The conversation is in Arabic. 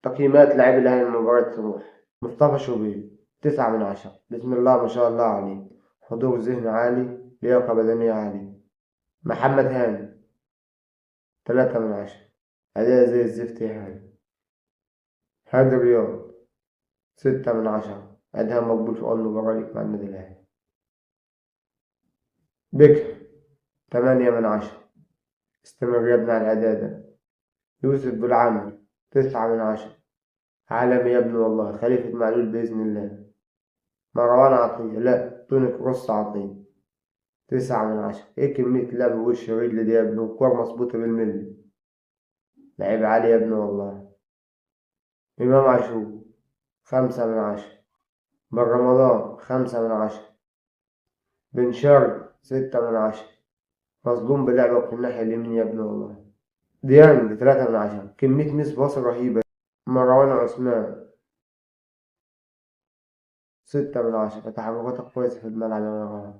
تقييمات لاعبي الأهلي المباراة تروح: مصطفى شوبير 9/10. بسم الله ما شاء الله عليه، حضور ذهني عالي، لياقة بدنية عالية. محمد هاني 3/10، أداء زي الزفت يا هاني. هادي رياض 6/10، أداء مقبول في أول مباراة ليك مع النادي الأهلي. بكر 8/10، استمر يا ابني على الأداء ده. يوسف بالعمل 9/10، عالمي يا ابني والله، خليفة معلول بإذن الله. مروان عطية، لا توني كروس عطية 9/10. ايه كمية لعب وش رجل دي يا ابني، والكورة مظبوطة بالملي، لعيب عالي يا ابني والله. إمام عاشور 5/10. بن رمضان 5/10. بن شرقي 6/10، مظلوم بلعبه في الناحية اليمين يا ابني والله. ديانج 3/10، كمية ميس باص رهيبة. مروان عثمان 6/10، تحركاتك كويسة في الملعب يا مروان.